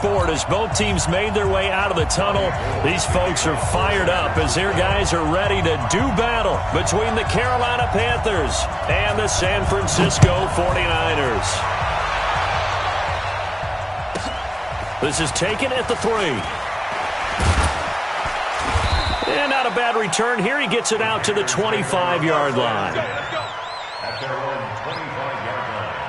sport as both teams made their way out of the tunnel. These folks are fired up as their guys are ready to do battle between the Carolina Panthers and the San Francisco 49ers. This is taken at the 3. And not a bad return here. He gets it out to the 25-yard line. At their own 25-yard line.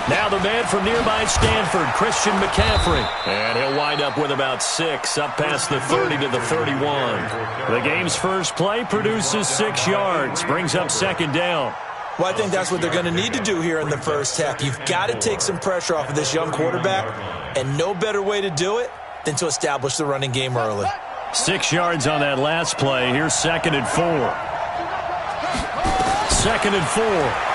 Now the man from nearby Stanford, Christian McCaffrey. And he'll wind up with about 6, up past the 30 to the 31. The game's first play produces 6 yards, brings up second down. Well, I think that's what they're going to need to do here in the first half. You've got to take some pressure off of this young quarterback, and no better way to do it than to establish the running game early. 6 yards on that last play. Here's 2nd and 4. 2nd and 4.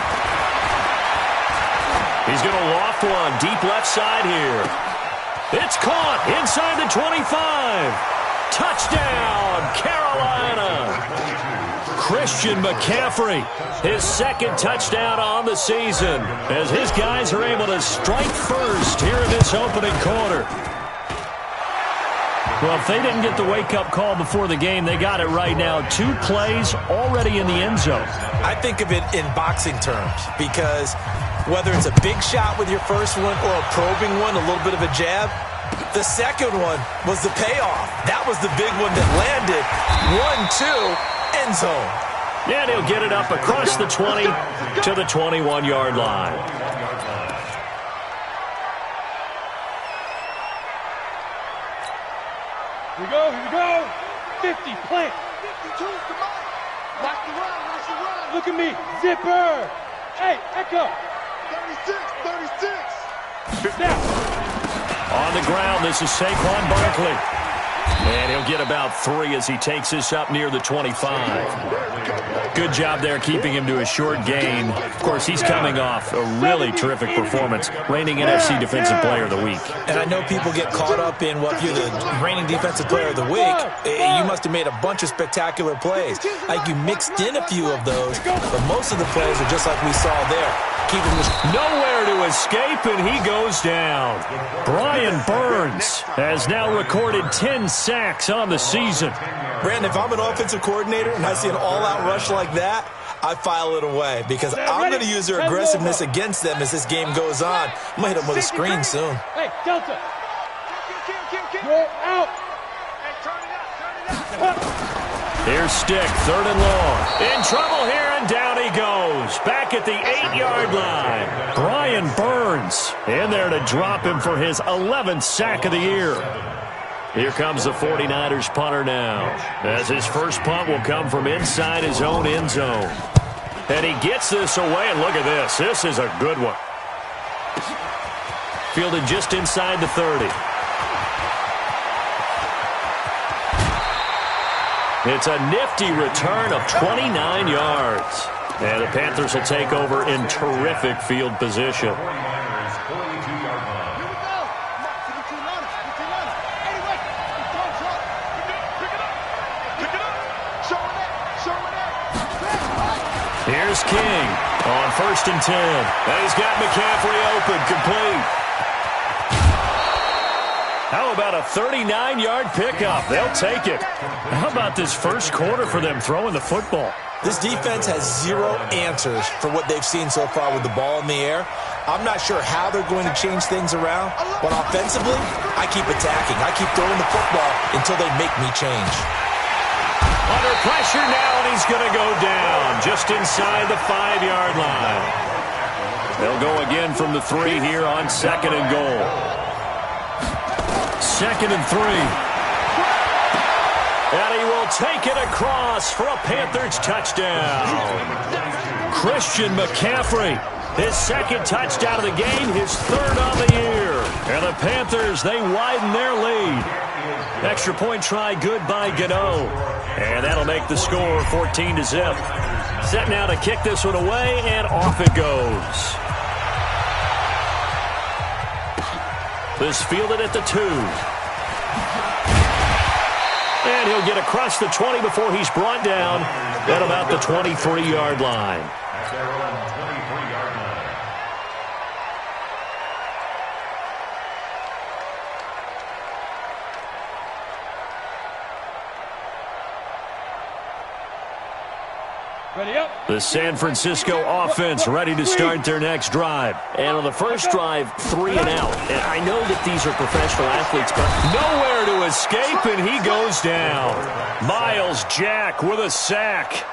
He's going to loft one deep left side here. It's caught inside the 25. Touchdown, Carolina. Christian McCaffrey, his 2nd touchdown on the season as his guys are able to strike first here in this opening quarter. Well, if they didn't get the wake-up call before the game, they got it right now. 2 plays already in the end zone. I think of it in boxing terms because whether it's a big shot with your first one or a probing one, a little bit of a jab, the second one was the payoff. That was the big one that landed. 1-2, end zone. And he'll get it up across the 20 to the 21-yard line. Here we go, here we go. 50, plant. 52, come on. Watch the run, watch the run. Look at me, zipper. Hey, echo. 36. Now. On the ground, this is Saquon Barkley. And he'll get about 3 as he takes this up near the 25. Good job there keeping him to a short gain. Of course, he's coming off a really terrific performance, reigning NFC Defensive Player of the Week. And I know people get caught up in, well, if you're the reigning Defensive Player of the Week, you must have made a bunch of spectacular plays. Like you mixed in a few of those, but most of the plays are just like we saw there. Nowhere to escape, and he goes down. Brian Burns has now recorded 10 sacks on the season. Brandon, if I'm an offensive coordinator and I see an all-out rush like that, I file it away because I'm going to use their aggressiveness against them as this game goes on. I'm going to hit them with a screen soon. Hey, Delta. You're out. Hey, turn it up. Here's Stick, 3rd and long. In trouble here, and down he goes. Back at the 8-yard line. Brian Burns in there to drop him for his 11th sack of the year. Here comes the 49ers punter now, as his first punt will come from inside his own end zone. And he gets this away, and look at this. This is a good one. Fielded just inside the 30. It's a nifty return of 29 yards. And the Panthers will take over in terrific field position. Here's King on 1st and 10. And he's got McCaffrey open, complete. How about a 39-yard pickup? They'll take it. How about this first quarter for them throwing the football? This defense has 0 answers for what they've seen so far with the ball in the air. I'm not sure how they're going to change things around, but offensively, I keep attacking. I keep throwing the football until they make me change. Under pressure now, and he's going to go down just inside the 5-yard line. They'll go again from the 3 here on 2nd and goal. 2nd and 3. And he will take it across for a Panthers touchdown. Christian McCaffrey, his 2nd touchdown of the game, his 3rd on the year. And the Panthers, they widen their lead. Extra point try good by Gano. And that'll make the score 14-0. Set now to kick this one away, and off it goes. This fielded at the 2. And he'll get across the 20 before he's brought down at about the 23-yard line. At their own 23-yard line. Ready up. The San Francisco offense ready to start their next drive. And on the first drive, 3 and out. And I know that these are professional athletes, but nowhere to escape, and he goes down. Miles Jack with a sack.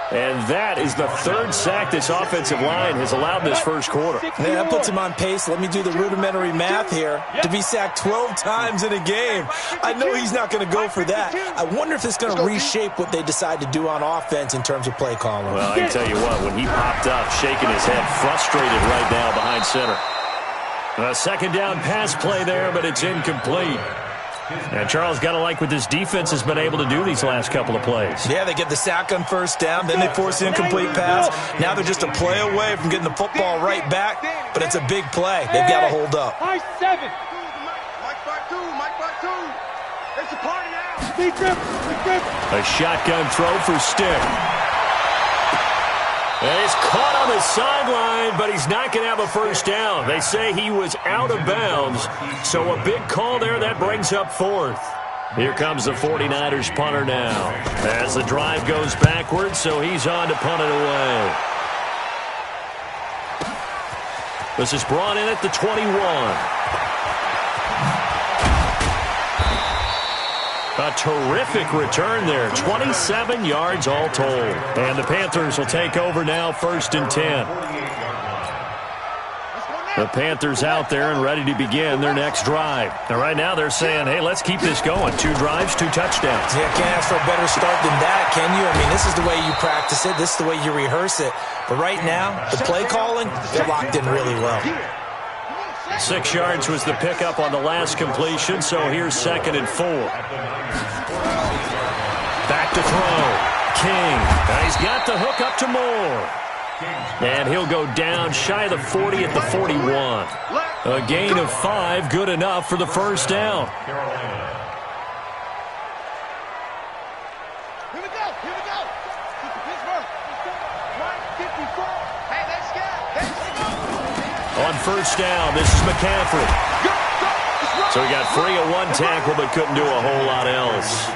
And that is the 3rd sack this offensive line has allowed in this first quarter. Man, that puts him on pace. Let me do the rudimentary math here. To be sacked 12 times in a game. I know he's not going to go for that. I wonder if it's going to reshape what they decide to do on offense in terms of play calling. Well, I can tell you what, when he popped up, shaking his head, frustrated right now behind center. A second down pass play there, but it's incomplete. And Charles, got to like what this defense has been able to do these last couple of plays. Yeah, they get the sack on first down, then they force the incomplete pass. Now they're just a play away from getting the football right back, but it's a big play. They've got to hold up. High 7. A shotgun throw for Stick. And he's caught on the sideline, but he's not going to have a first down. They say he was out of bounds, so a big call there. That brings up 4th. Here comes the 49ers punter now. As the drive goes backwards, so he's on to punt it away. This is brought in at the 21. A terrific return there. 27 yards all told. And the Panthers will take over now, 1st and 10. The Panthers out there and ready to begin their next drive. Now, right now they're saying, hey, let's keep this going. 2 drives, 2 touchdowns. Yeah, can't ask for a better start than that, can you? I mean, this is the way you practice it. This is the way you rehearse it. But right now, the play calling, they're locked in really well. 6 yards was the pickup on the last completion, so here's 2nd and 4. Back to throw. King. And he's got the hook up to Moore. And he'll go down shy of the 40 at the 41. A gain of 5, good enough for the first down. Here we go. On first down, this is McCaffrey. So he got free of 1 tackle, but couldn't do a whole lot else.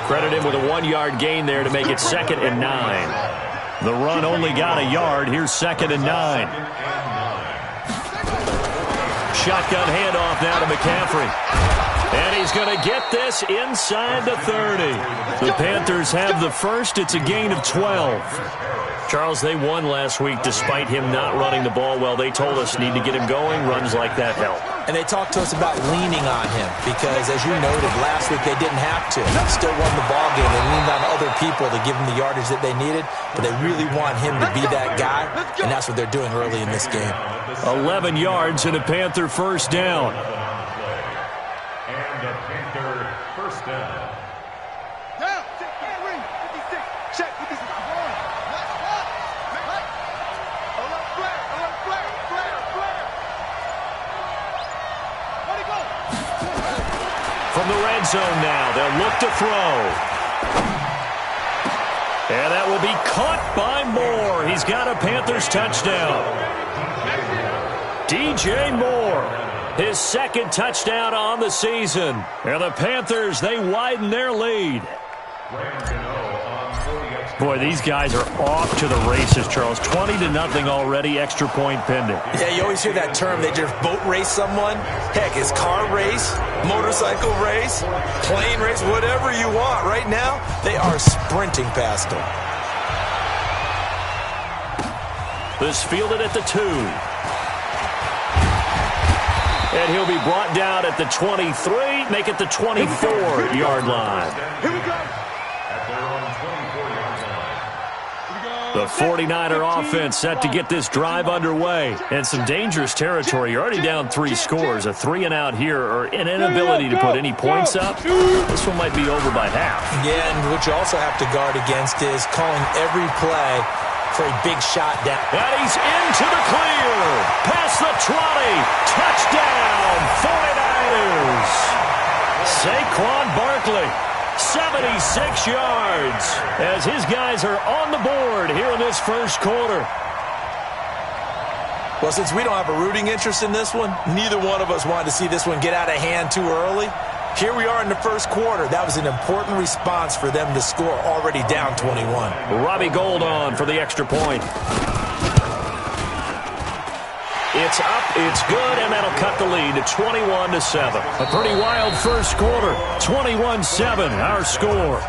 Credit him with a 1-yard gain there to make it 2nd and 9. The run only got a yard. Here's 2nd and 9. Shotgun handoff now to McCaffrey. And he's going to get this inside the 30. The Panthers have the first. It's a gain of 12. Charles, they won last week despite him not running the ball well. They told us need to get him going. Runs like that help. And they talked to us about leaning on him because, as you noted, last week they didn't have to. Still won the ball game. They leaned on other people to give them the yardage that they needed, but they really want him to be that guy, and that's what they're doing early in this game. 11 yards and a Panther first down. And a Panther first down. From the red zone now, they'll look to throw. And that will be caught by Moore. He's got a Panthers touchdown. DJ Moore, his 2nd touchdown on the season. And the Panthers, they widen their lead. Boy, these guys are off to the races, Charles. 20-0 already, extra point pending. Yeah, you always hear that term. They just boat race someone. Heck, it's car race, motorcycle race, plane race, whatever you want. Right now, they are sprinting past them. This fielded at the 2. And he'll be brought down at the 23, make it the 24-yard line. Here we go. At their own 24-yard line. The The 49er offense set to get this drive underway. And some dangerous territory. You're already down 3 scores. A 3-and-out here or an inability to put any points up. This one might be over by half. Yeah, and what you also have to guard against is calling every play for a big shot down. And he's into the clear. Past the 20. Touchdown, 49ers. Saquon Barkley, 76 yards, as his guys are on the board here in this first quarter. Well, since we don't have a rooting interest in this one, neither one of us wanted to see this one get out of hand too early. Here we are in the first quarter. That was an important response for them to score, already down 21. Robbie Gould on for the extra point. It's up, it's good, and that'll cut the lead to 21-7. A pretty wild first quarter. 21-7, our score.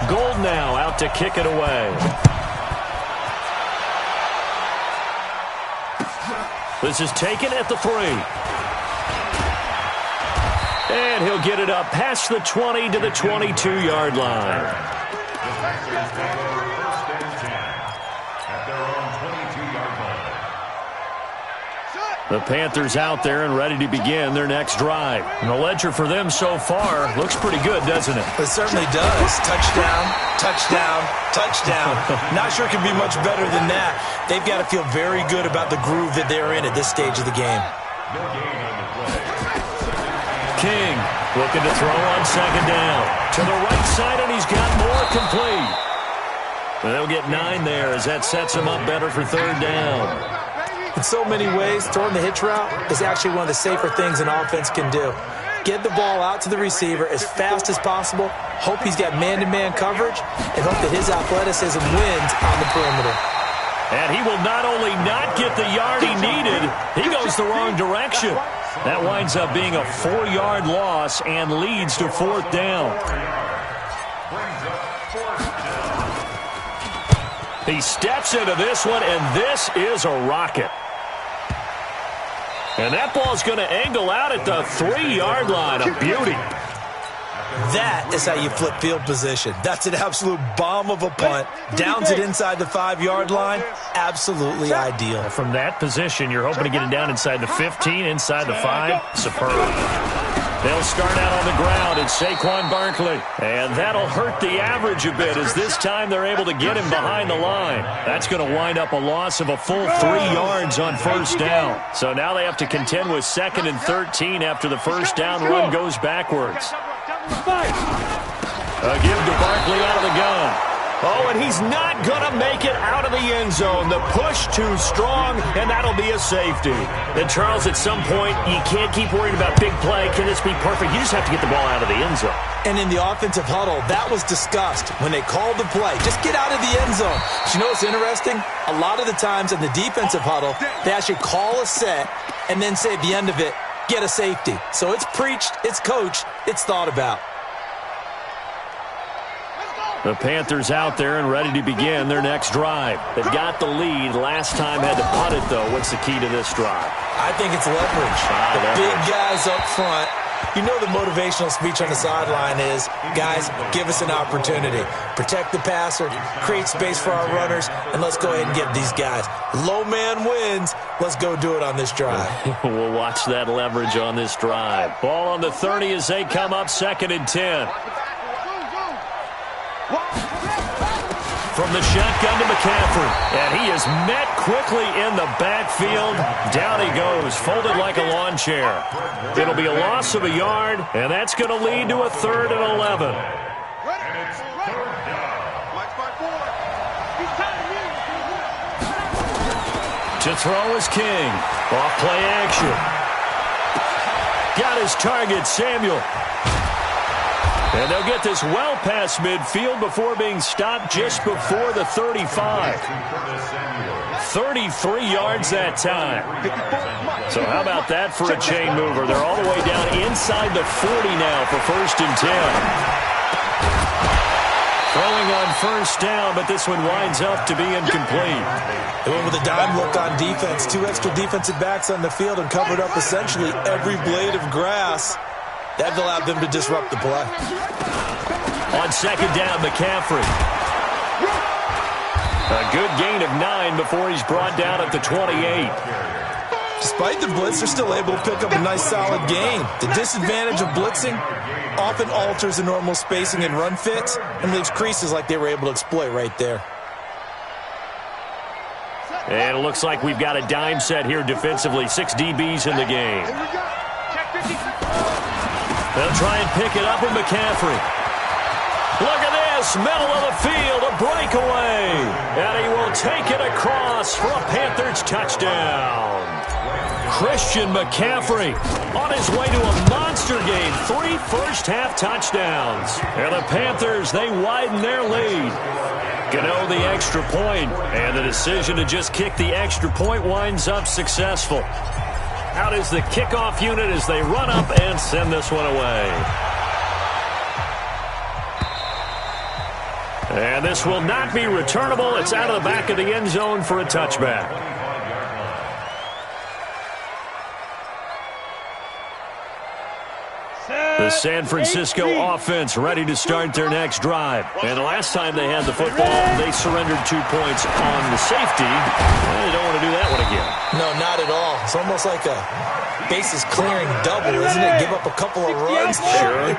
Gould now out to kick it away. This is taken at the 3. And he'll get it up past the 20 to the 22-yard line. The Panthers out there and ready to begin their next drive. And the ledger for them so far looks pretty good, doesn't it? It certainly does. Touchdown, touchdown, touchdown. Not sure it can be much better than that. They've got to feel very good about the groove that they're in at this stage of the game. King looking to throw on second down. To the right side, and he's got more complete. They'll get 9 there as that sets him up better for third down. In so many ways, throwing the hitch route is actually one of the safer things an offense can do. Get the ball out to the receiver as fast as possible, hope he's got man-to-man coverage, and hope that his athleticism wins on the perimeter. And he will not only not get the yard he needed, he goes the wrong direction. That winds up being a 4-yard loss and leads to fourth down. He steps into this one, and this is a rocket. And that ball's going to angle out at the 3-yard line. A beauty. That is how you flip field position. That's an absolute bomb of a punt. Downs it inside the 5-yard line. Absolutely ideal. From that position, you're hoping to get it down inside the 15, inside the 5. Superb. They'll start out on the ground. It's Saquon Barkley. And that'll hurt the average a bit as this time they're able to get him behind the line. That's going to wind up a loss of a full 3 yards on first down. So now they have to contend with 2nd and 13 after the first down run goes backwards. A give to Barkley out of the gun. Oh, and he's not going to make it out of the end zone. The push too strong, and that'll be a safety. And, Charles, at some point, you can't keep worrying about big play. Can this be perfect? You just have to get the ball out of the end zone. And in the offensive huddle, that was discussed when they called the play. Just get out of the end zone. But you know what's interesting? A lot of the times in the defensive huddle, they actually call a set and then say at the end of it, get a safety. So it's preached, it's coached, it's thought about. The Panthers out there and ready to begin their next drive. They've got the lead. Last time had to punt it, though. What's the key to this drive? I think it's leverage. Big guys up front. You know the motivational speech on the sideline is, guys, give us an opportunity. Protect the passer, create space for our runners, and let's go ahead and get these guys. Low man wins. Let's go do it on this drive. We'll watch that leverage on this drive. Ball on the 30 as they come up 2nd and 10. From the shotgun to McCaffrey, and he is met quickly in the backfield. Down he goes, folded like a lawn chair. It'll be a loss of a yard, and that's going to lead to a 3rd and 11. To throw is King. Off play action. Got his target, Samuel. And they'll get this well past midfield before being stopped just before the 35. 33 yards that time. So how about that for a chain mover? They're all the way down inside the 40 now for 1st and 10. Throwing on first down, but this one winds up to be incomplete. They went with a dime look on defense. 2 extra defensive backs on the field and covered up essentially every blade of grass. That allowed them to disrupt the play. On second down, McCaffrey. A good gain of 9 before he's brought down at the 28. Despite the blitz, they're still able to pick up a nice solid gain. The disadvantage of blitzing often alters the normal spacing and run fits and leaves creases like they were able to exploit right there. And it looks like we've got a dime set here defensively. 6 DBs in the game. They'll try and pick it up with McCaffrey. Look at this, middle of the field, a breakaway. And he will take it across for a Panthers touchdown. Christian McCaffrey on his way to a monster game. 3 first-half touchdowns. And the Panthers, they widen their lead. Gano the extra point, and the decision to just kick the extra point winds up successful. Out is the kickoff unit as they run up and send this one away. And this will not be returnable. It's out of the back of the end zone for a touchback. The San Francisco offense ready to start their next drive. And the last time they had the football, they surrendered 2 points on the safety. They don't want to do that one again. No, not at all. It's almost like a bases clearing double, isn't it? Give up a couple of runs. Sure.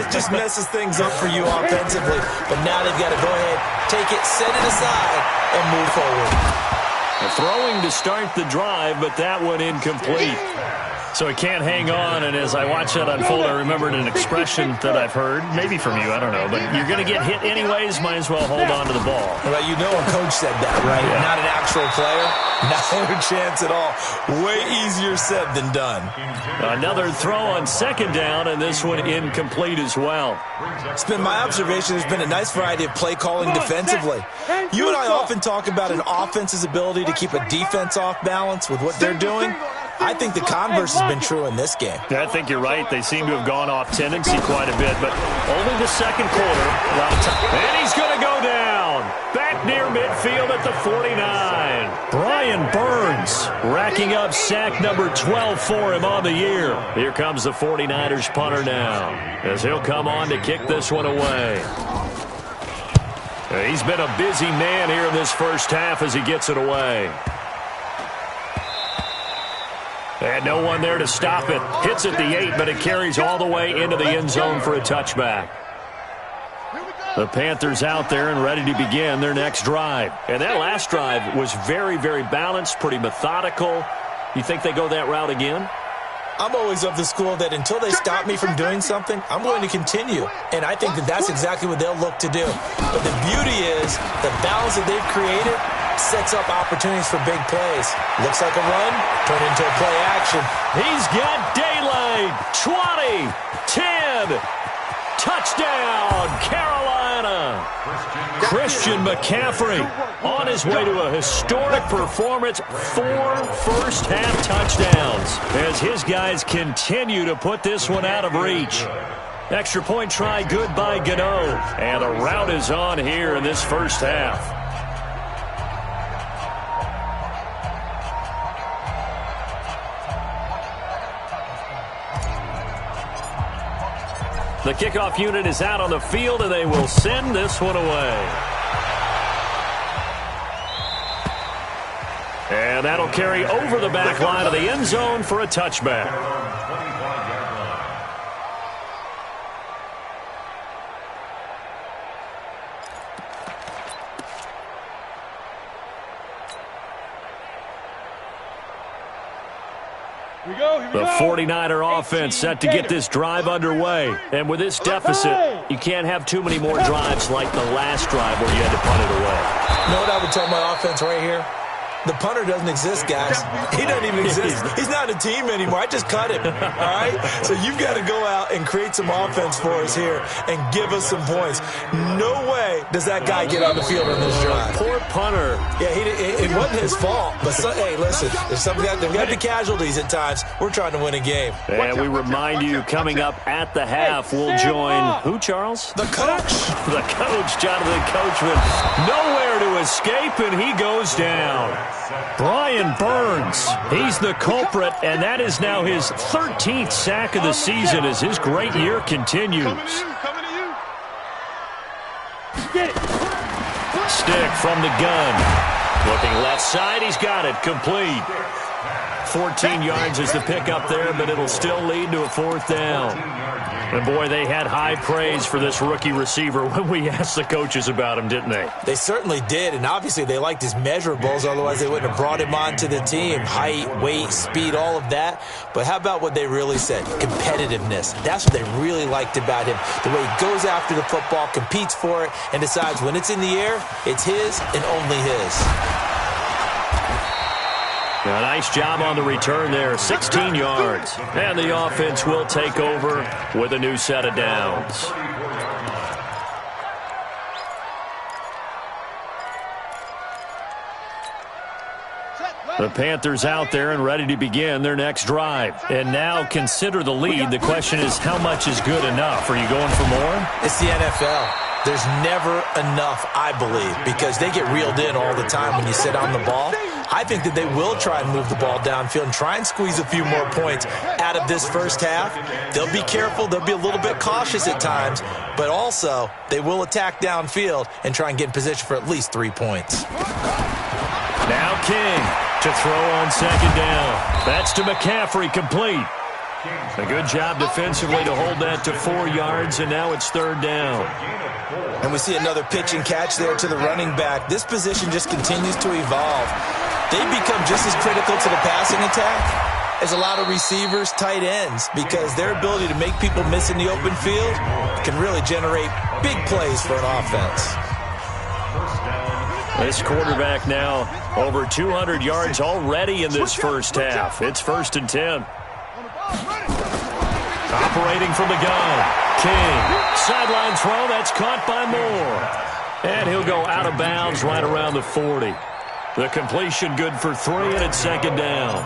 just messes things up for you offensively. But now they've got to go ahead, take it, set it aside, and move forward. Throwing to start the drive, but that one incomplete. So he can't hang on, and as I watch that unfold, I remembered an expression that I've heard, maybe from you, I don't know, but you're going to get hit anyways, might as well hold on to the ball. Well, you know a coach said that, right? Yeah. Not an actual player. Not a chance at all. Way easier said than done. Another throw on second down, and this one incomplete as well. It's been my observation there's been a nice variety of play calling defensively. You and I often talk about an offense's ability to keep a defense off balance with what they're doing. I think the converse has been true in this game. I think you're right. They seem to have gone off tendency quite a bit, but only the second quarter. A lot of time. And he's going to go down. Back near midfield at the 49. Brian Burns racking up sack number 12 for him on the year. Here comes the 49ers punter now, as he'll come on to kick this one away. He's been a busy man here in this first half as he gets it away. And no one there to stop it. Hits at the 8, but it carries all the way into the end zone for a touchback. The Panthers out there and ready to begin their next drive. And that last drive was very, very balanced, pretty methodical. You think they go that route again? I'm always of the school that until they stop me from doing something, I'm going to continue. And I think that that's exactly what they'll look to do. But the beauty is the balance that they've created sets up opportunities for big plays. Looks like a run, turned into a play action. He's got daylight. 20, 10, touchdown, Carolina. Christian McCaffrey on his way to a historic performance. 4 first-half touchdowns as his guys continue to put this one out of reach. Extra point try good by Gano. And the route is on here in this first half. The kickoff unit is out on the field, and they will send this one away. And that'll carry over the back line of the end zone for a touchback. The 49er offense set to get this drive underway. And with this deficit, you can't have too many more drives like the last drive where you had to punt it away. You know what I would tell my offense right here? The punter doesn't exist, guys. He doesn't even exist. He's not a team anymore. I just cut him, all right? So you've got to go out and create some offense for us here and give us some points. No way does that guy get on the field on this drive. Poor punter. Yeah, it wasn't his fault. But, hey, listen, there's got to be casualties at times. We're trying to win a game. And we remind you, coming up at the half, we'll join who, Charles? The coach. The coach, Jonathan Coachman. Nowhere to escape, and he goes down. Brian Burns, he's the culprit, and that is now his 13th sack of the season as his great year continues. Stick from the gun. Looking left side, he's got it. Complete. 14 yards is the pickup there, but it'll still lead to a 4th down. And, boy, they had high praise for this rookie receiver when we asked the coaches about him, didn't they? They certainly did, and obviously they liked his measurables, otherwise they wouldn't have brought him onto the team. Height, weight, speed, all of that. But how about what they really said? Competitiveness. That's what they really liked about him. The way he goes after the football, competes for it, and decides when it's in the air, it's his and only his. A nice job on the return there, 16 yards. And the offense will take over with a new set of downs. The Panthers out there and ready to begin their next drive. And now consider the lead. The question is, how much is good enough? Are you going for more? It's the NFL. There's never enough, I believe, because they get reeled in all the time when you sit on the ball. I think that they will try and move the ball downfield and try and squeeze a few more points out of this first half. They'll be careful. They'll be a little bit cautious at times, but also they will attack downfield and try and get in position for at least 3 points. Now King to throw on 2nd down. That's to McCaffrey, complete. A good job defensively to hold that to 4 yards, and now it's 3rd down. And we see another pitch and catch there to the running back. This position just continues to evolve. They become just as critical to the passing attack as a lot of receivers, tight ends, because their ability to make people miss in the open field can really generate big plays for an offense. This quarterback now over 200 yards already in this first half. It's 1st and 10. Operating from the gun. King. Sideline throw. That's caught by Moore. And he'll go out of bounds right around the 40. The completion good for 3, and it's 2nd down.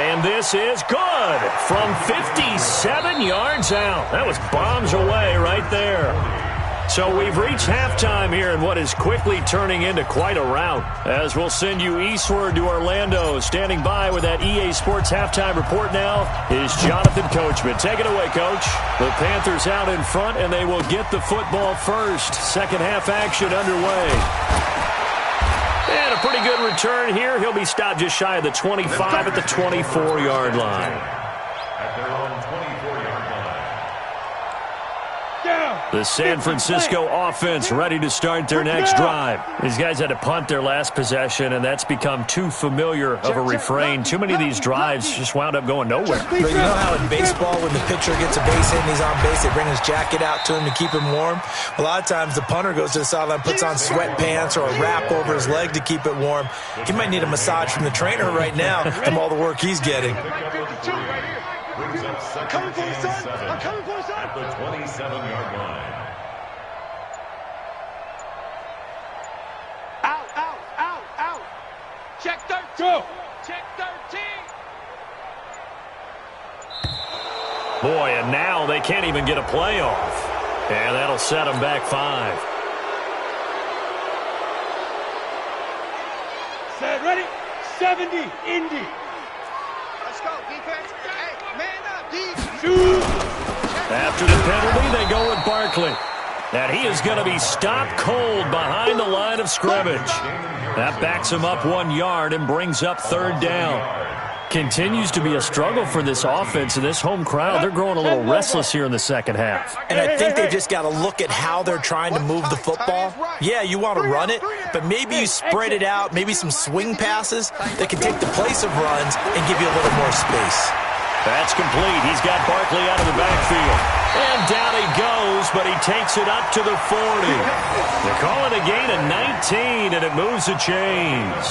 And this is good from 57 yards out. That was bombs away right there. So we've reached halftime here in what is quickly turning into quite a rout, as we'll send you eastward to Orlando. Standing by with that EA Sports halftime report now is Jonathan Coachman. Take it away, Coach. The Panthers out in front, and they will get the football first. Second half action underway. And a pretty good return here. He'll be stopped just shy of the 25 at the 24-yard line. At their own 24-yard line. The San Francisco offense ready to start their next drive. These guys had to punt their last possession, and that's become too familiar of a refrain. Too many of these drives just wound up going nowhere. But you know how in baseball, when the pitcher gets a base hit and he's on base, they bring his jacket out to him to keep him warm? A lot of times the punter goes to the sideline, puts on sweatpants or a wrap over his leg to keep it warm. He might need a massage from the trainer right now from all the work he's getting. Brings up 2nd and 7 at the 27-yard line. Out. Check 13. Go. Check 13. Boy, and now they can't even get a play off. And that'll set them back 5. Set, ready? 70, Indy. Let's go, defense. Hey, man up, defense. Shoot. After the penalty, they go with Barkley. And he is going to be stopped cold behind the line of scrimmage. That backs him up 1 yard and brings up 3rd down. Continues to be a struggle for this offense and this home crowd. They're growing a little restless here in the second half. And I think they've just got to look at how they're trying to move the football. Yeah, you want to run it, but maybe you spread it out, maybe some swing passes that can take the place of runs and give you a little more space. That's complete. He's got Barkley out of the backfield. And down he goes but he takes it up to the 40. They call it a gain of 19, and it moves the chains.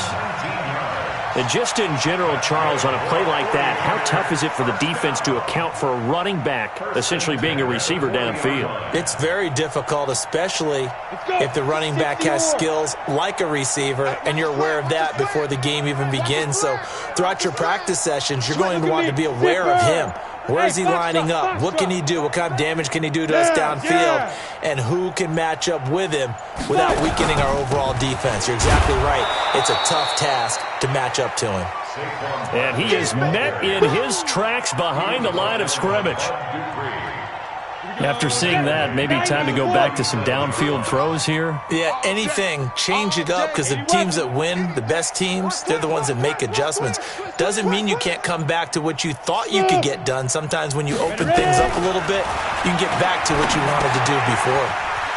And just in general, Charles, on a play like that, how tough is it for the defense to account for a running back essentially being a receiver downfield? It's very difficult, especially if the running back has skills like a receiver, and you're aware of that before the game even begins. So throughout your practice sessions, you're going to want to be aware of him. Where is he lining up? What can he do? What kind of damage can he do to us downfield? And who can match up with him without weakening our overall defense? You're exactly right. It's a tough task to match up to him. And he is met in his tracks behind the line of scrimmage. After seeing that, maybe time to go back to some downfield throws here. Yeah, anything. Change it up, because the teams that win, the best teams, they're the ones that make adjustments. Doesn't mean you can't come back to what you thought you could get done. Sometimes when you open things up a little bit, you can get back to what you wanted to do before.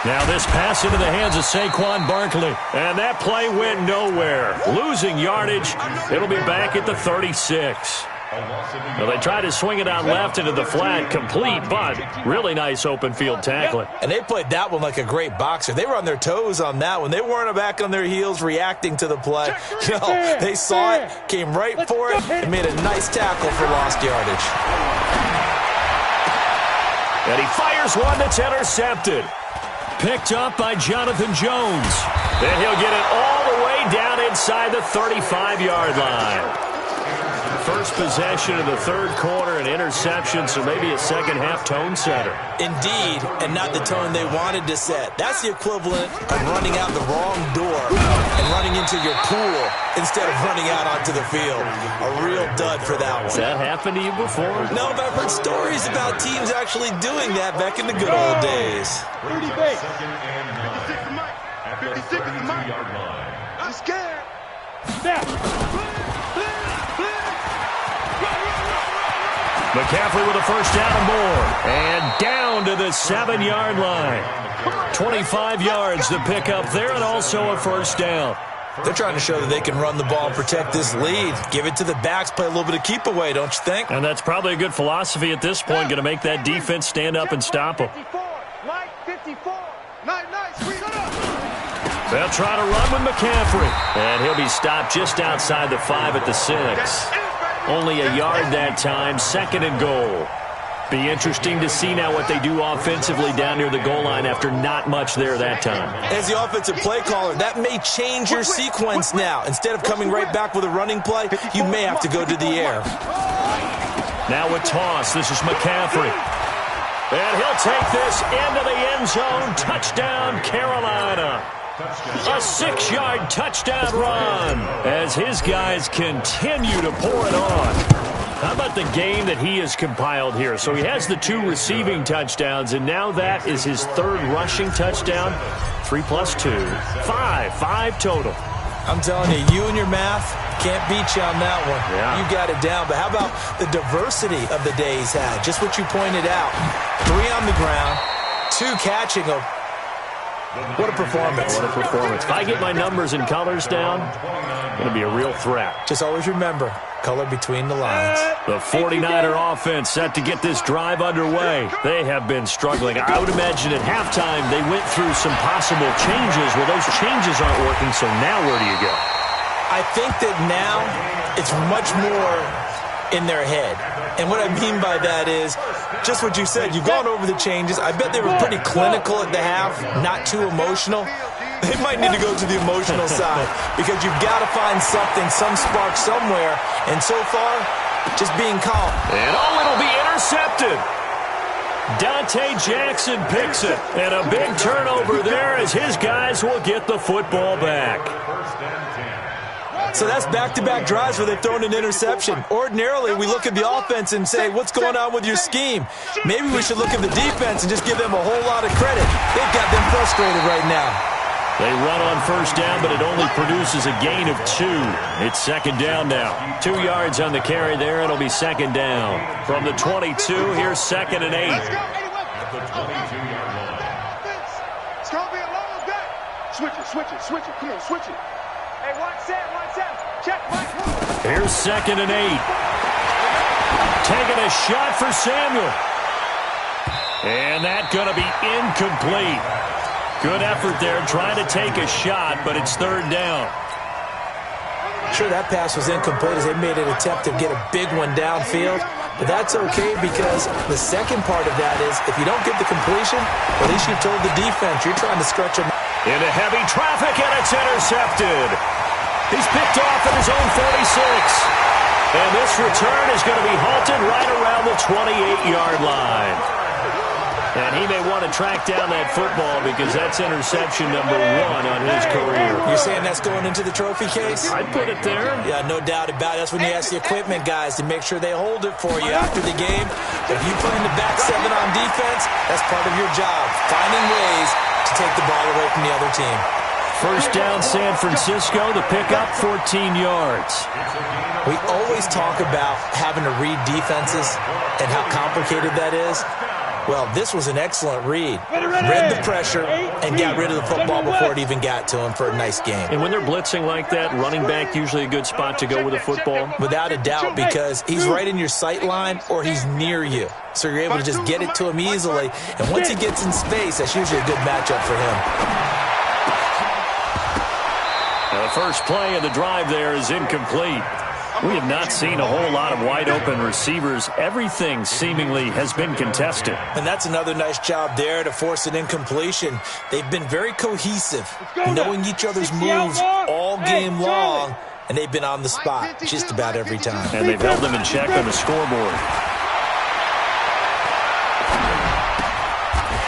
Now this pass into the hands of Saquon Barkley. And that play went nowhere. Losing yardage. It'll be back at the 36. Well, they tried to swing it out left into the flat, complete, but really nice open field tackling. And they played that one like a great boxer. They were on their toes on that one. They weren't back on their heels reacting to the play. No, they saw it, came right for it, and made a nice tackle for lost yardage. And he fires one that's intercepted. Picked up by Jonathan Jones. And he'll get it all the way down inside the 35-yard line. First possession of the third quarter, an interception, so maybe a second-half tone setter. Indeed, and not the tone they wanted to set. That's the equivalent of running out the wrong door and running into your pool instead of running out onto the field. A real dud for that one. Has that happened to you before? No, but I've heard stories about teams actually doing that back in the good old days. 30 base. 56 to Mike. 56 to Mike. I'm scared. Snap. McCaffrey with a first down and more. And down to the 7-yard line. 25 yards to pick up there, and also a first down. They're trying to show that they can run the ball and protect this lead. Give it to the backs, play a little bit of keep away, don't you think? And that's probably a good philosophy at this point, going to make that defense stand up and stop them. 54. Mike, 54. Nice. They'll try to run with McCaffrey. And he'll be stopped just outside the 5 at the 6. Only a yard that time, second and goal. Be interesting to see now what they do offensively down near the goal line after not much there that time. As the offensive play caller, that may change your sequence now. Instead of coming right back with a running play, you may have to go to the air. Now a toss. This is McCaffrey. And he'll take this into the end zone. Touchdown, Carolina. A 6-yard touchdown run as his guys continue to pour it on. How about the game that he has compiled here? So he has the 2 receiving touchdowns, and now that is his 3rd rushing touchdown. 3 plus 2. 5 total. I'm telling you, you and your math can't beat you on that one. Yeah. You got it down. But how about the diversity of the day he's had? Just what you pointed out. 3 on the ground, 2 catching them. What a performance. What a performance. If I get my numbers and colors down, it's going to be a real threat. Just always remember, color between the lines. The 49er offense set to get this drive underway. They have been struggling. I would imagine at halftime they went through some possible changes. Well, those changes aren't working, so now where do you go? I think that now it's much more in their head. And what I mean by that is just what you said. You've gone over the changes. I bet they were pretty clinical at the half, not too emotional. They might need to go to the emotional side because you've got to find something, some spark somewhere. And so far, just being calm. And it'll be intercepted. Dante Jackson picks it. And a big turnover there as his guys will get the football back. So that's back-to-back drives where they've thrown an interception. Ordinarily, we look at the offense and say, what's going on with your scheme? Maybe we should look at the defense and just give them a whole lot of credit. They've got them frustrated right now. They run on first down, but it only produces a gain of 2. It's second down now. 2 yards on the carry there. It'll be second down. From the 22, here's second and 8. Let's go. At the 22-yard line. It's going to be a long day. Switch it. Come on, switch it. Hey, watch that. Check, Mike. Here's second and 8. Taking a shot for Samuel. And that's going to be incomplete. Good effort there trying to take a shot, but it's third down. Sure, that pass was incomplete as they made an attempt to get a big one downfield. But that's okay because the second part of that is if you don't get the completion, at least you've told the defense you're trying to stretch them. Into heavy traffic, and it's intercepted. He's picked off at his own 46. And this return is going to be halted right around the 28-yard line. And he may want to track down that football because that's interception number 1 on his career. You're saying that's going into the trophy case? I'd put it there. Yeah, no doubt about it. That's when you ask the equipment guys to make sure they hold it for you after the game. But if you play in the back 7 on defense, that's part of your job, finding ways to take the ball away from the other team. First down, San Francisco. The pickup, 14 yards. We always talk about having to read defenses and how complicated that is. Well, this was an excellent read. Read the pressure and got rid of the football before it even got to him for a nice game. And when they're blitzing like that, running back usually a good spot to go with the football? Without a doubt, because he's right in your sight line or he's near you. So you're able to just get it to him easily. And once he gets in space, that's usually a good matchup for him. The first play of the drive there is incomplete. We have not seen a whole lot of wide-open receivers. Everything seemingly has been contested. And that's another nice job there to force an incompletion. They've been very cohesive, knowing each other's moves all game long, and they've been on the spot just about every time. And they've held them in check on the scoreboard.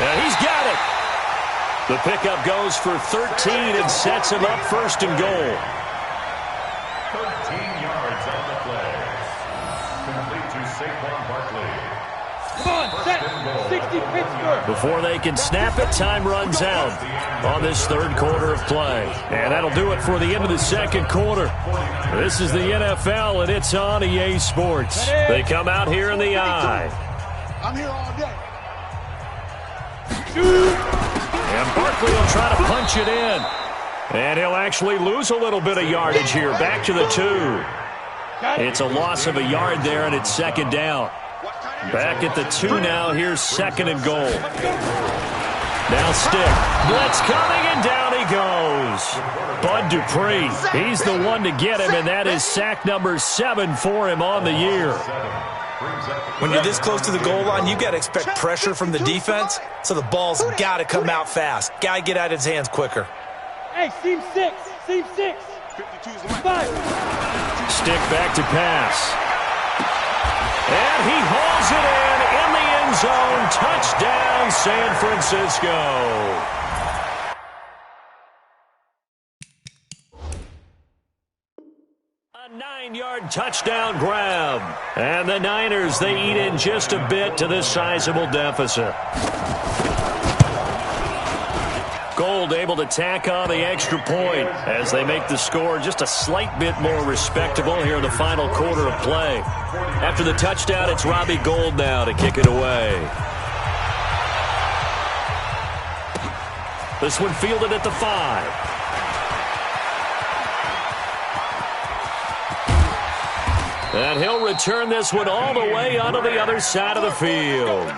And he's got it. The pickup goes for 13 and sets him up first and goal. 13 yards on the play. Complete to Saquon Barkley. Come on, set. 60 Pittsburgh. Before they can snap it, time runs out on this third quarter of play. And that'll do it for the end of the second quarter. This is the NFL, and it's on EA Sports. They come out here in the eye. I'm here all day. And Barkley will try to punch it in. And he'll actually lose a little bit of yardage here. Back to the 2. It's a loss of a yard there, and it's second down. Back at the 2 now. Here's second and goal. Now stick. Blitz coming, and down he goes. Bud Dupree, he's the one to get him, and that is sack number 7 for him on the year. When you're this close to the goal line, you've got to expect pressure from the defense, so the ball's got to come out fast. Got to get out of his hands quicker. Hey, seam 6. Seam 6. 5. Stick back to pass. And he hauls it in the end zone. Touchdown, San Francisco. A 9-yard touchdown grab. And the Niners, they eat in just a bit to this sizable deficit. Gold able to tack on the extra point as they make the score just a slight bit more respectable here in the final quarter of play. After the touchdown, it's Robbie Gould now to kick it away. This one fielded at the 5. And he'll return this one all the way onto the other side of the field.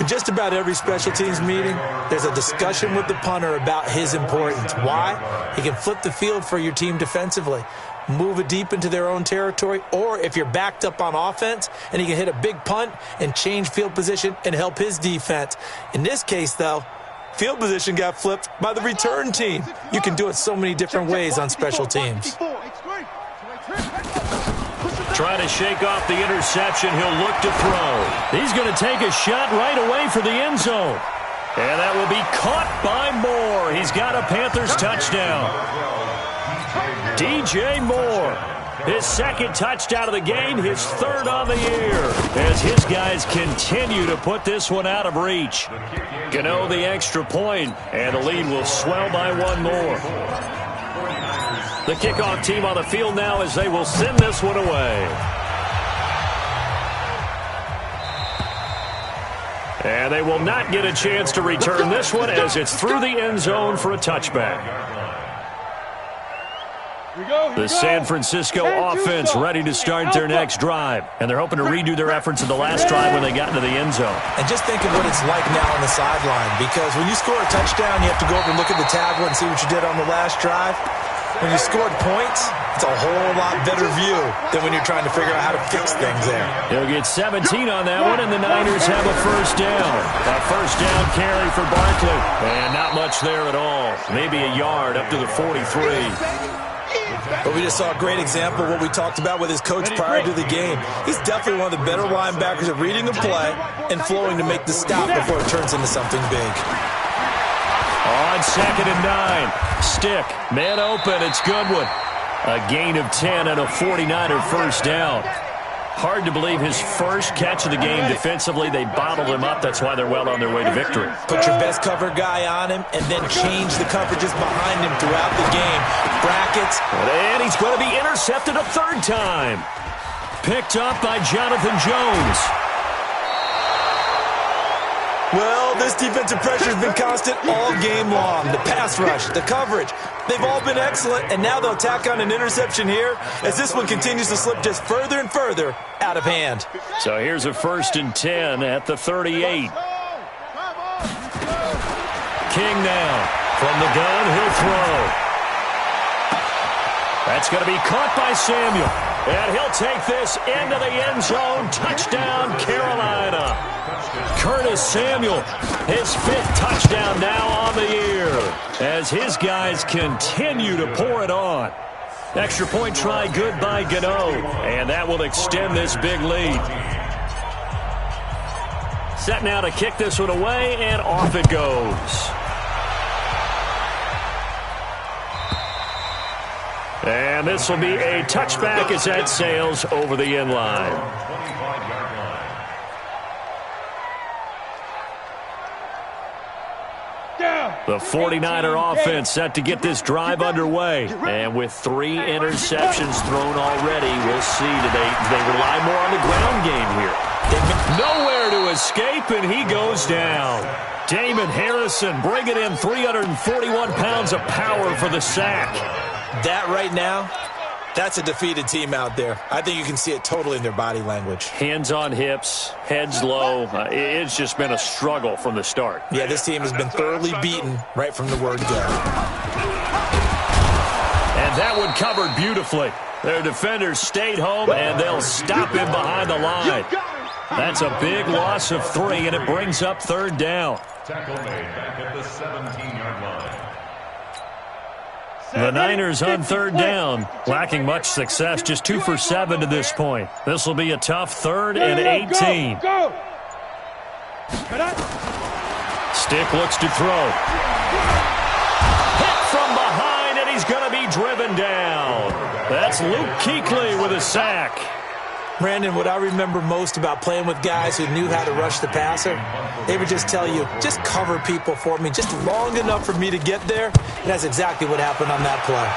In just about every special teams meeting, there's a discussion with the punter about his importance. Why? He can flip the field for your team defensively, move it deep into their own territory, or if you're backed up on offense, and he can hit a big punt and change field position and help his defense. In this case, though, field position got flipped by the return team. You can do it so many different ways on special teams. Trying to shake off the interception. He'll look to throw. He's going to take a shot right away for the end zone. And that will be caught by Moore. He's got a Panthers touchdown. DJ Moore, his second touchdown of the game, his third on the year, as his guys continue to put this one out of reach. Gano the extra point, and the lead will swell by one more. The kickoff team on the field now as they will send this one away. And they will not get a chance to return this one as it's through the end zone for a touchback. The San Francisco offense ready to start their next drive. And they're hoping to redo their efforts in the last drive when they got into the end zone. And just think of what it's like now on the sideline, because when you score a touchdown, you have to go over and look at the tablet and see what you did on the last drive. When you scored points, it's a whole lot better view than when you're trying to figure out how to fix things there. He'll get 17 on that one, and the Niners have a first down. A first down carry for Barkley. And not much there at all. Maybe a yard up to the 43. But we just saw a great example of what we talked about with his coach prior to the game. He's definitely one of the better linebackers at reading the play and flowing to make the stop before it turns into something big. On 2nd and 9. Stick. Man open. It's Goodwin. A gain of 10 and a 49er first down. Hard to believe his first catch of the game defensively. They bottled him up. That's why they're well on their way to victory. Put your best cover guy on him and then change the coverages behind him throughout the game. Brackets. And he's going to be intercepted a third time. Picked up by Jonathan Jones. Well, this defensive pressure has been constant all game long. The pass rush, the coverage, they've all been excellent, and now they'll tack on an interception here as this one continues to slip just further and further out of hand. So here's a 1st and 10 at the 38. King now. From the gun, he'll throw. That's going to be caught by Samuel. And he'll take this into the end zone. Touchdown, Carolina. Curtis Samuel, his 5th touchdown now on the year as his guys continue to pour it on. Extra point try good by Gano, and that will extend this big lead. Set now to kick this one away, and off it goes. And this will be a touchback as that sails over the end line. The 49er offense set to get this drive underway. And with 3 interceptions thrown already, we'll see today they rely more on the ground game here. Nowhere to escape, and he goes down. Damon Harrison bringing in 341 pounds of power for the sack. That right now, that's a defeated team out there. I think you can see it totally in their body language. Hands on hips, heads low. It's just been a struggle from the start. Yeah, this team has been thoroughly beaten right from the word go. And that one covered beautifully. Their defenders stayed home, and they'll stop him behind the line. That's a big loss of 3, and it brings up 3rd down. Tackle made back at the 17-yard line. The Niners on 3rd down, lacking much success, just 2 for 7 to this point. This will be a tough 3rd and 18. Stick looks to throw. Hit from behind, and he's going to be driven down. That's Luke Kuechly with a sack. Brandon, what I remember most about playing with guys who knew how to rush the passer, they would just tell you, just cover people for me, just long enough for me to get there. And that's exactly what happened on that play.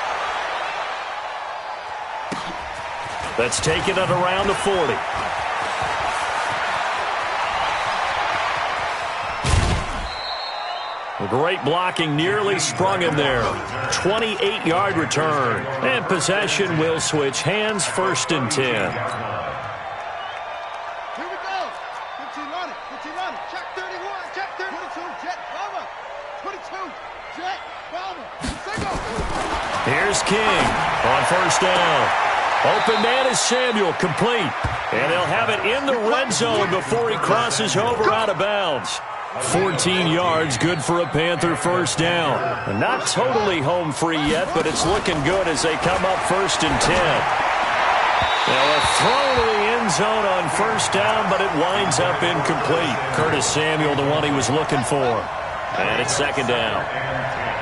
Let's take it at around the 40. Great blocking, nearly sprung him there. 28-yard return. And possession will switch hands, 1st and 10. Here's King on 1st down. Open man is Samuel, complete. And they'll have it in the red zone before he crosses over out of bounds. 14 yards, good for a Panther 1st down. Not totally home free yet, but it's looking good as they come up 1st and 10. Now a throw to the end zone on 1st down, but it winds up incomplete. Curtis Samuel, the one he was looking for. And it's 2nd down.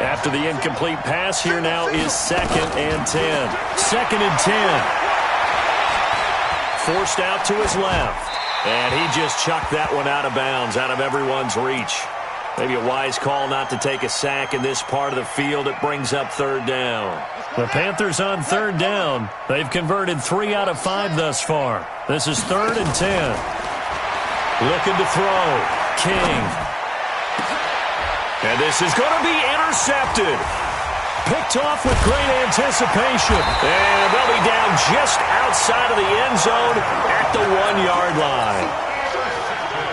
After the incomplete pass, here now is 2nd and 10. 2nd and 10. Forced out to his left. And he just chucked that one out of bounds, out of everyone's reach. Maybe a wise call not to take a sack in this part of the field. It brings up 3rd down. The Panthers on 3rd down. They've converted 3 out of 5 thus far. This is 3rd and 10. Looking to throw. King. And this is going to be intercepted. Picked off with great anticipation. And they'll be down just outside of the end zone at the 1-yard line.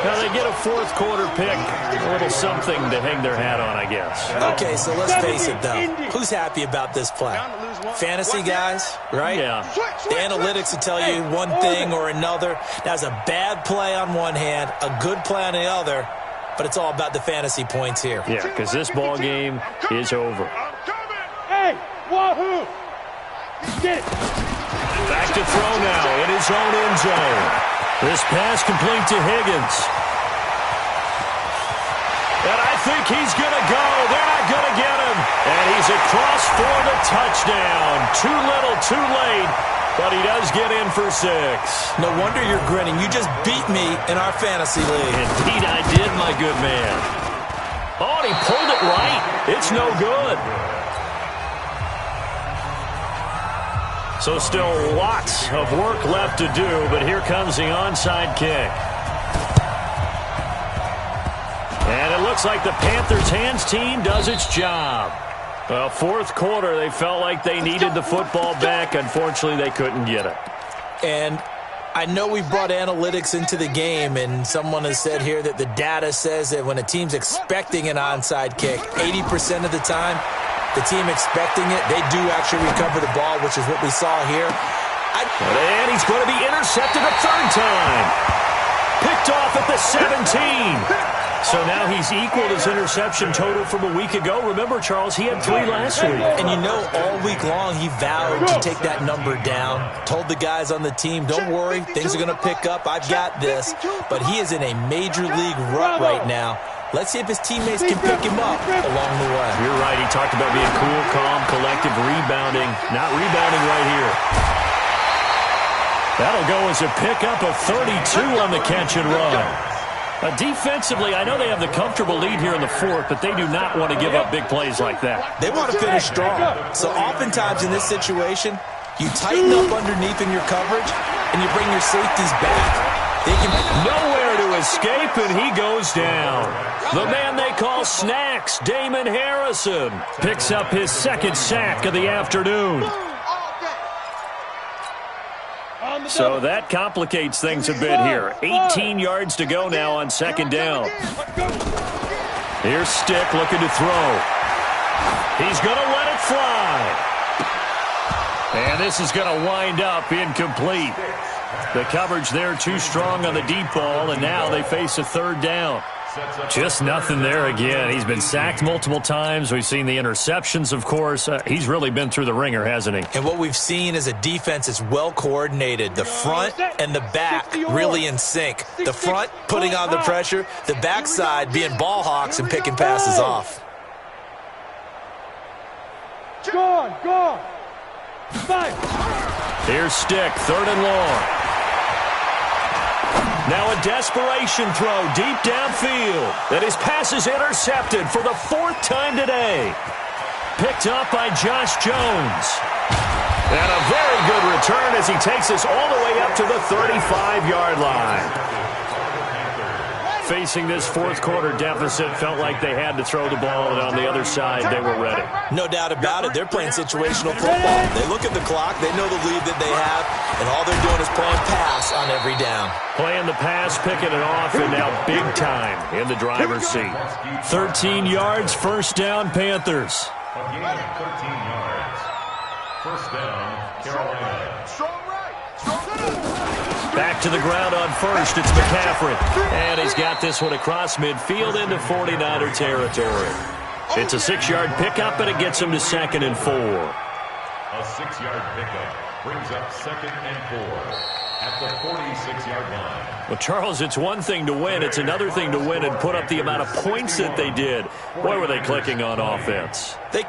Now they get a fourth quarter pick, a little something to hang their hat on, I guess. Okay, so let's face it, though. Who's happy about this play? Fantasy guys, right? Yeah. The analytics will tell you one thing or another. That's a bad play on one hand, a good play on the other, but it's all about the fantasy points here. Yeah, because this ball game is over. Hey, wahoo! Get it. Back to throw now in his own end zone. This pass complete to Higgins. And I think he's going to go. They're not going to get him. And he's across for the touchdown. Too little, too late. But he does get in for 6. No wonder you're grinning. You just beat me in our fantasy league. Indeed I did, my good man. Oh, and he pulled it right. It's no good. So still lots of work left to do, but here comes the onside kick. And it looks like the Panthers' hands team does its job. Well, fourth quarter, they felt like they needed the football back. Unfortunately, they couldn't get it. And I know we brought analytics into the game, and someone has said here that the data says that when a team's expecting an onside kick, 80% of the time, the team expecting it, they do actually recover the ball, which is what we saw here. And he's going to be intercepted a third time. Picked off at the 17. So now he's equaled his interception total from a week ago. Remember, Charles, he had 3 last week. And you know, all week long he vowed to take that number down. Told the guys on the team, don't worry, things are going to pick up. I've got this. But he is in a major league rut right now. Let's see if his teammates can pick him up along the way. You're right. He talked about being cool, calm, collective, rebounding. Not rebounding right here. That'll go as a pickup of 32 on the catch and run. Defensively, I know they have the comfortable lead here in the fourth, but they do not want to give up big plays like that. They want to finish strong. So oftentimes in this situation, you tighten up underneath in your coverage, and you bring your safeties back. They can nowhere to escape, and he goes down. The man they call Snacks, Damon Harrison, picks up his second sack of the afternoon. So that complicates things a bit here. 18 yards to go now on second down. Here's Stick looking to throw. He's going to let it fly. And this is going to wind up incomplete. The coverage there too strong on the deep ball, and now they face a third down. Just nothing there again. He's been sacked multiple times. We've seen the interceptions, of course. He's really been through the ringer, hasn't he? And what we've seen is a defense that's well coordinated. The front and the back really in sync. The front putting on the pressure, the backside being ball hawks and picking passes off. Gone. Here's Stick, third and long. Now a desperation throw deep downfield. And his pass is intercepted for the 4th time today. Picked up by Josh Jones. And a very good return as he takes us all the way up to the 35-yard line. Facing this fourth quarter deficit, felt like they had to throw the ball, and on the other side, they were ready. No doubt about it. They're playing situational football. They look at the clock. They know the lead that they have, and all they're doing is playing pass on every down. Playing the pass, picking it off, and now big time in the driver's seat. 13 yards, first down, Panthers. A gain of 13 yards. First down, Carolina. Strong right. Strong right. Back to the ground on first, it's McCaffrey. And he's got this one across midfield into 49er territory. It's a 6-yard pickup, and it gets him to 2nd and 4. A 6-yard pickup brings up 2nd and 4 at the 46-yard line. Well, Charles, it's one thing to win. It's another thing to win and put up the amount of points that they did. Boy, were they clicking on offense. They